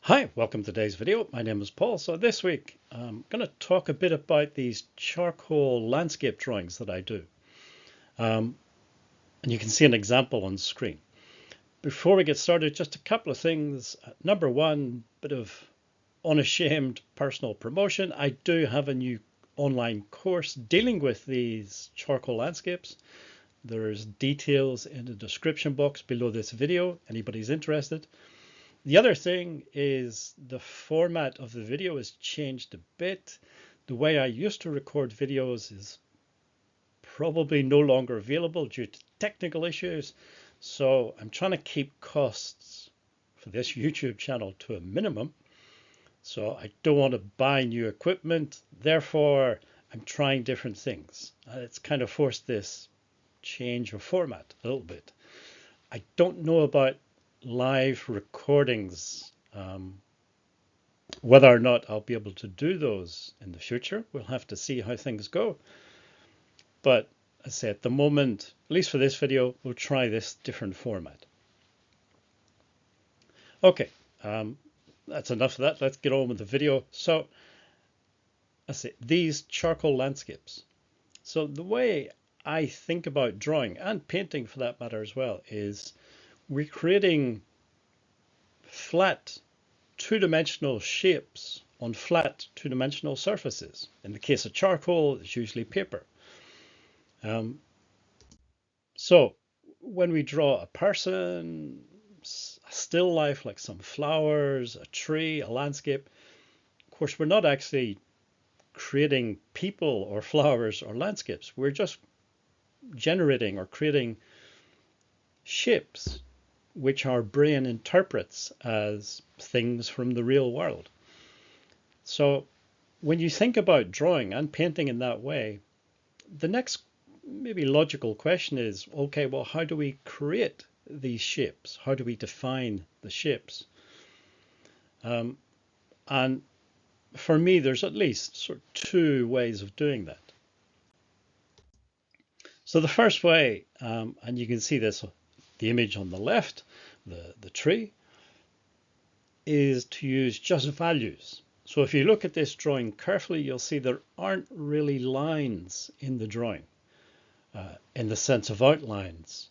Hi, welcome to today's video. My name is Paul. So this week I'm going to talk a bit about these charcoal landscape drawings that I do. And you can see an example on screen. Before we get started, just a couple of things. Number one, bit of unashamed personal promotion. I do have a new online course dealing with these charcoal landscapes. There's details in the description box below this video, anybody's interested. The other thing is the format of the video has changed a bit. The way I used to record videos is probably no longer available due to technical issues. So I'm trying to keep costs for this YouTube channel to a minimum. So I don't want to buy new equipment. Therefore, I'm trying different things. It's kind of forced this change of format a little bit. I don't know about live recordings, whether or not I'll be able to do those in the future. We'll have to see how things go. But I say at the moment, at least for this video, we'll try this different format. Okay, that's enough of that. Let's get on with the video. So I say these charcoal landscapes. So the way I think about drawing and painting for that matter as well is we're creating flat two-dimensional shapes on flat two-dimensional surfaces. In the case of charcoal, it's usually paper. So when we draw a person, a still life like some flowers, a tree, a landscape, of course, we're not actually creating people or flowers or landscapes. We're just generating or creating shapes which our brain interprets as things from the real world. So when you think about drawing and painting in that way, the next maybe logical question is, okay, well, how do we create these shapes? How do we define the shapes? And for me, there's at least sort of two ways of doing that. So the first way, and you can see this, the image on the left, the tree, is to use just values. So if you look at this drawing carefully, you'll see there aren't really lines in the drawing in the sense of outlines.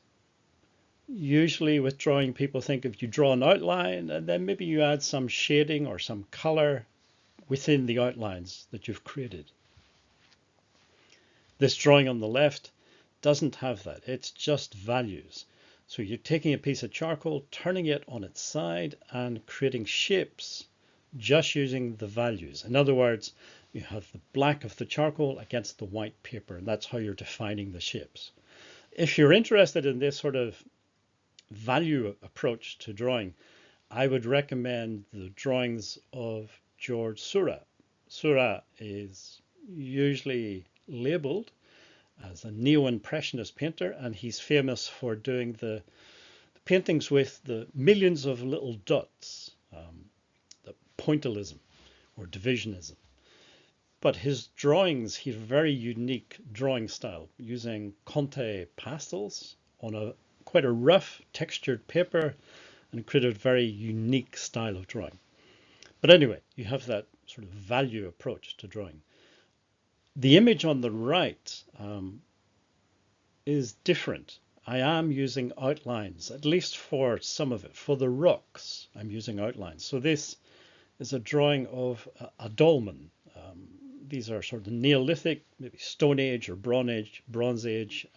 Usually with drawing, people think if you draw an outline and then maybe you add some shading or some color within the outlines that you've created. This drawing on the left doesn't have that. It's just values. So you're taking a piece of charcoal, turning it on its side and creating shapes just using the values. In other words, you have the black of the charcoal against the white paper, and that's how you're defining the shapes. If you're interested in this sort of value approach to drawing, I would recommend the drawings of George Seurat. Seurat is usually labeled as a neo-impressionist painter, and he's famous for doing the paintings with the millions of little dots, the pointillism or divisionism. But his drawings, he has a very unique drawing style using Conte pastels on quite a rough textured paper, and created a very unique style of drawing. But anyway, you have that sort of value approach to drawing. The image on the right is different. I am using outlines, at least for some of it. For the rocks, I'm using outlines. So this is a drawing of a dolmen. These are sort of Neolithic, maybe Stone Age or Bronze Age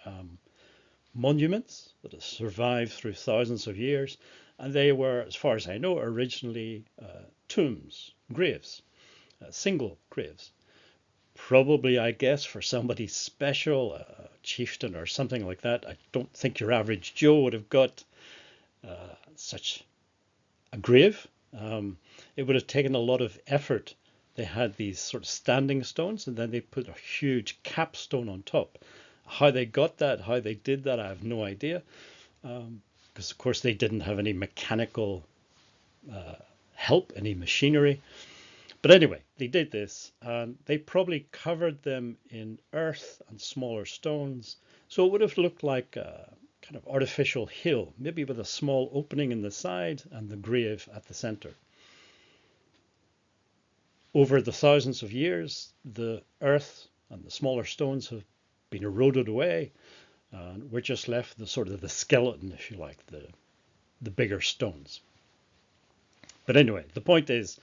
monuments that have survived through thousands of years. And they were, as far as I know, originally tombs, graves, single graves. Probably, I guess, for somebody special, a chieftain or something like that. I don't think your average Joe would have got such a grave. It would have taken a lot of effort. They had these sort of standing stones, and then they put a huge capstone on top. How they got that, how they did that, I have no idea. Because, of course, they didn't have any mechanical help, any machinery. But anyway, they did this, and they probably covered them in earth and smaller stones. So it would have looked like a kind of artificial hill, maybe with a small opening in the side and the grave at the center. Over the thousands of years, the earth and the smaller stones have been eroded away, and we're just left the sort of the skeleton, if you like, the bigger stones. But anyway, the point is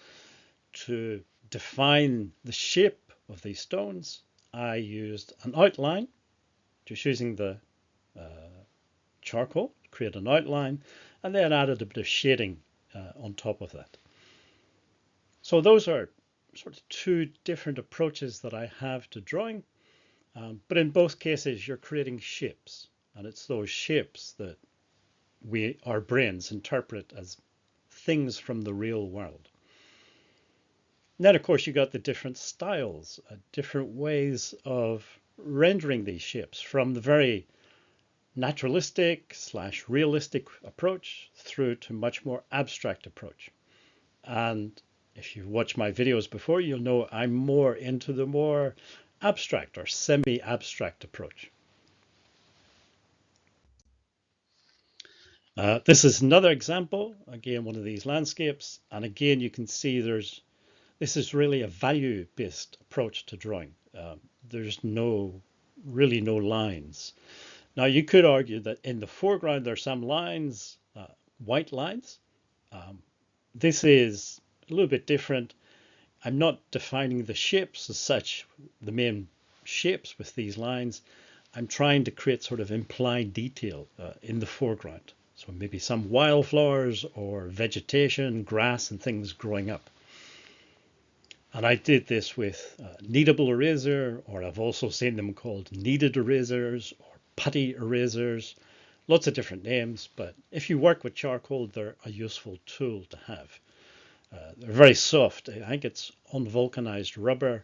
to define the shape of these stones. I used an outline, just using the charcoal, create an outline, and then added a bit of shading on top of that. So those are sort of two different approaches that I have to drawing, but in both cases you're creating shapes, and it's those shapes that our brains interpret as things from the real world. And then of course you got the different styles, different ways of rendering these shapes, from the very naturalistic / realistic approach through to much more abstract approach. And if you've watched my videos before, you'll know I'm more into the more abstract or semi-abstract approach. This is another example, again, one of these landscapes. And again, you can see this is really a value-based approach to drawing. There's really no lines. Now, you could argue that in the foreground, there are some lines, white lines. This is a little bit different. I'm not defining the shapes as such, the main shapes with these lines. I'm trying to create sort of implied detail in the foreground. So maybe some wildflowers or vegetation, grass and things growing up. And I did this with kneadable eraser, or I've also seen them called kneaded erasers or putty erasers, lots of different names. But if you work with charcoal, they're a useful tool to have. They're very soft. I think it's unvulcanized rubber,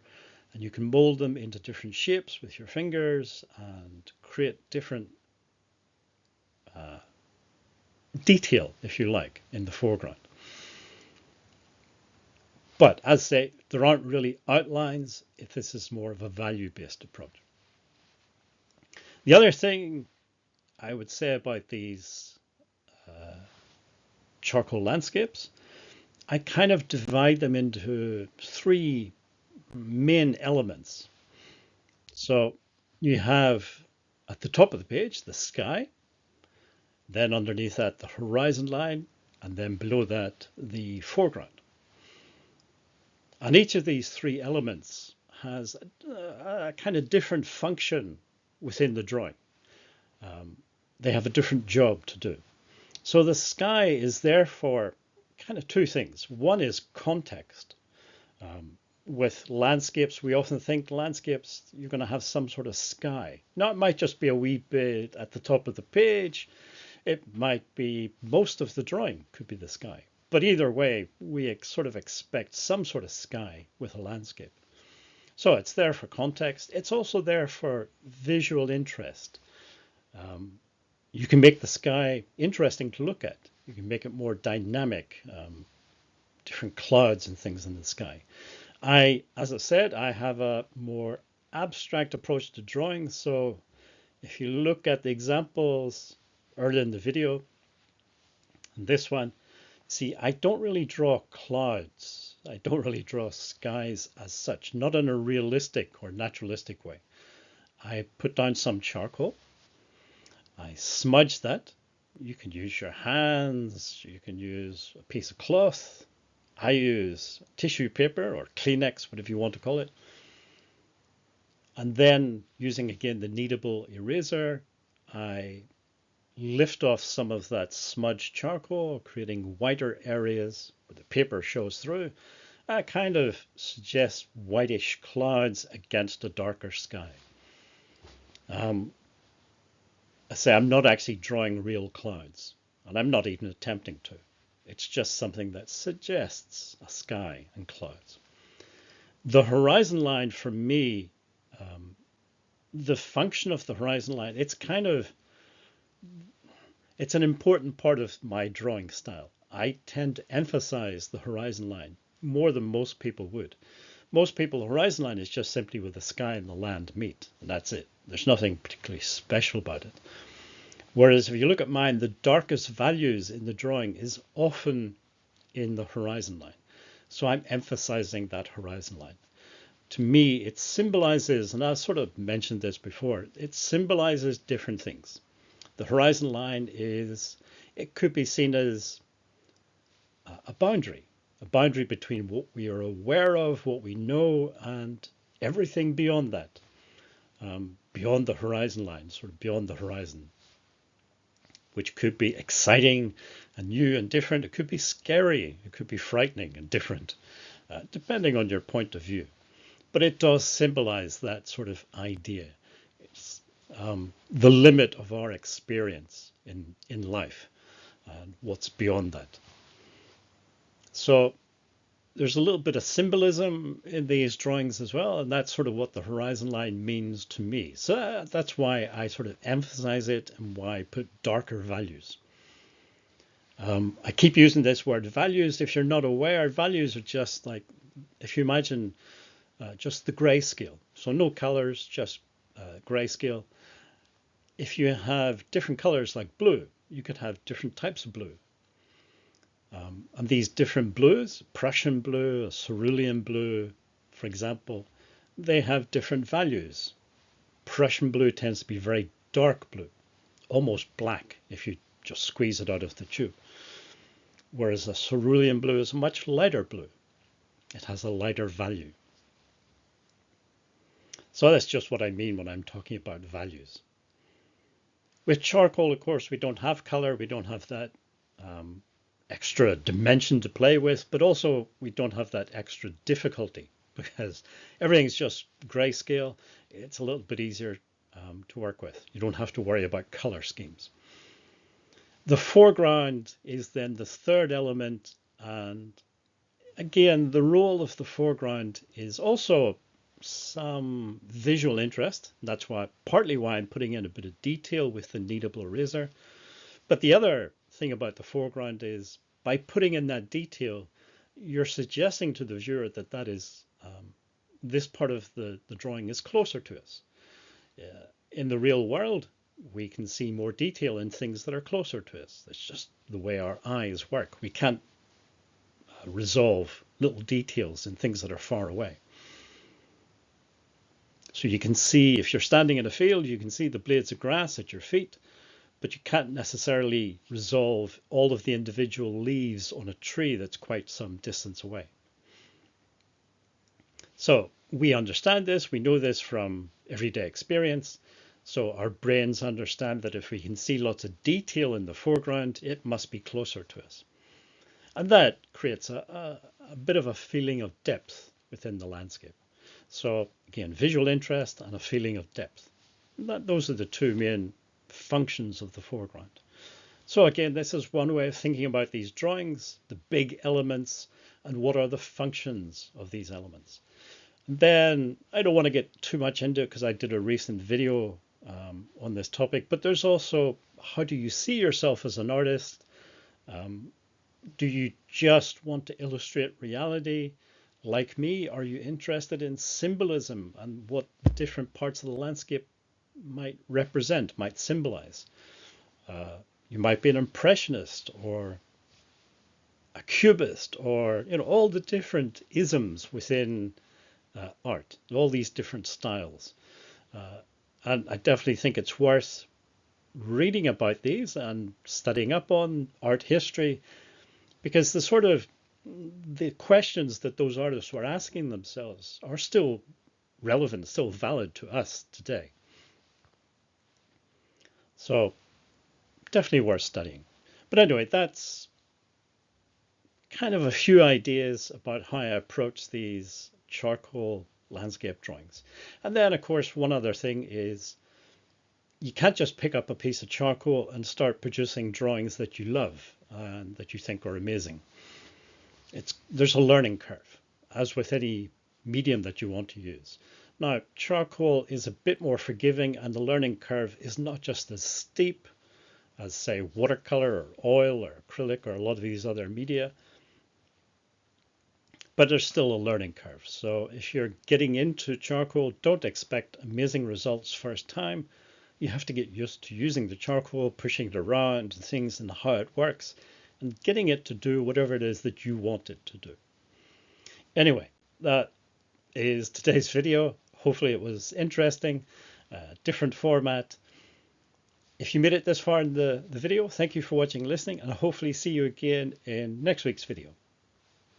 and you can mold them into different shapes with your fingers and create different detail, if you like, in the foreground. But as I say, there aren't really outlines if this is more of a value-based approach. The other thing I would say about these charcoal landscapes, I kind of divide them into three main elements. So you have at the top of the page the sky, then underneath that the horizon line, and then below that the foreground. And each of these three elements has a kind of different function within the drawing. They have a different job to do. So the sky is there for kind of two things. One is context. With landscapes, we often think landscapes, you're going to have some sort of sky. Now, it might just be a wee bit at the top of the page. It might be most of the drawing could be the sky. But either way, we sort of expect some sort of sky with a landscape. So it's there for context. It's also there for visual interest. You can make the sky interesting to look at. You can make it more dynamic, different clouds and things in the sky. As I said, I have a more abstract approach to drawing. So if you look at the examples earlier in the video, and this one, see, I don't really draw clouds. I don't really draw skies as such, not in a realistic or naturalistic way. I put down some charcoal. I smudge that. You can use your hands. You can use a piece of cloth. I use tissue paper or Kleenex, whatever you want to call it. And then using again the kneadable eraser, I lift off some of that smudged charcoal, creating whiter areas where the paper shows through. I kind of suggest whitish clouds against a darker sky. I say I'm not actually drawing real clouds, and I'm not even attempting to. It's just something that suggests a sky and clouds. The horizon line for me, the function of the horizon line, it's an important part of my drawing style. I tend to emphasize the horizon line more than most people would. Most people, the horizon line is just simply where the sky and the land meet, and that's it. There's nothing particularly special about it. Whereas if you look at mine, the darkest values in the drawing is often in the horizon line. So I'm emphasizing that horizon line. To me, it symbolizes, and I sort of mentioned this before, it symbolizes different things. The horizon line it could be seen as a boundary between what we are aware of, what we know, and everything beyond that, beyond the horizon line, sort of beyond the horizon, which could be exciting and new and different. It could be scary. It could be frightening and different, depending on your point of view. But it does symbolize that sort of idea. It's the limit of our experience in life and what's beyond that. So there's a little bit of symbolism in these drawings as well, and that's sort of what the horizon line means to me. So that's why I sort of emphasize it and why I put darker values. I keep using this word values. If you're not aware, values are just like, if you imagine just the grayscale. So no colors, just grayscale. If you have different colors like blue, you could have different types of blue. And these different blues, Prussian blue, cerulean blue, for example, they have different values. Prussian blue tends to be very dark blue, almost black if you just squeeze it out of the tube. Whereas a cerulean blue is a much lighter blue. It has a lighter value. So that's just what I mean when I'm talking about values. With charcoal, of course, we don't have color. We don't have that extra dimension to play with, but also we don't have that extra difficulty because everything's just grayscale. It's a little bit easier to work with. You don't have to worry about color schemes. The foreground is then the third element, and again, the role of the foreground is also some visual interest. That's partly why I'm putting in a bit of detail with the kneadable eraser. But the other thing about the foreground is by putting in that detail, you're suggesting to the viewer that is this part of the drawing is closer to us. In the real world, we can see more detail in things that are closer to us. That's just the way our eyes work. We can't resolve little details in things that are far away. So you can see, if you're standing in a field, you can see the blades of grass at your feet, but you can't necessarily resolve all of the individual leaves on a tree that's quite some distance away. So we understand this, we know this from everyday experience. So our brains understand that if we can see lots of detail in the foreground, it must be closer to us. And that creates a bit of a feeling of depth within the landscape. So again, visual interest and a feeling of depth. Those are the two main functions of the foreground. So again, this is one way of thinking about these drawings, the big elements, and what are the functions of these elements. And then I don't want to get too much into it because I did a recent video on this topic, but there's also, how do you see yourself as an artist? Do you just want to illustrate reality? Like me, are you interested in symbolism and what different parts of the landscape might represent, might symbolize? You might be an impressionist or a cubist, or all the different isms within art, all these different styles. And I definitely think it's worth reading about these and studying up on art history, because the questions that those artists were asking themselves are still relevant, still valid to us today. So definitely worth studying. But anyway, that's kind of a few ideas about how I approach these charcoal landscape drawings. And then, of course, one other thing is you can't just pick up a piece of charcoal and start producing drawings that you love and that you think are amazing. There's a learning curve, as with any medium that you want to use. Now, charcoal is a bit more forgiving, and the learning curve is not just as steep as, say, watercolor or oil or acrylic or a lot of these other media, but there's still a learning curve. So if you're getting into charcoal, don't expect amazing results first time. You have to get used to using the charcoal, pushing it around things and how it works, and getting it to do whatever it is that you want it to do. Anyway, that is today's video. Hopefully it was interesting, different format. If you made it this far in the video, thank you for watching and listening, and I'll hopefully see you again in next week's video.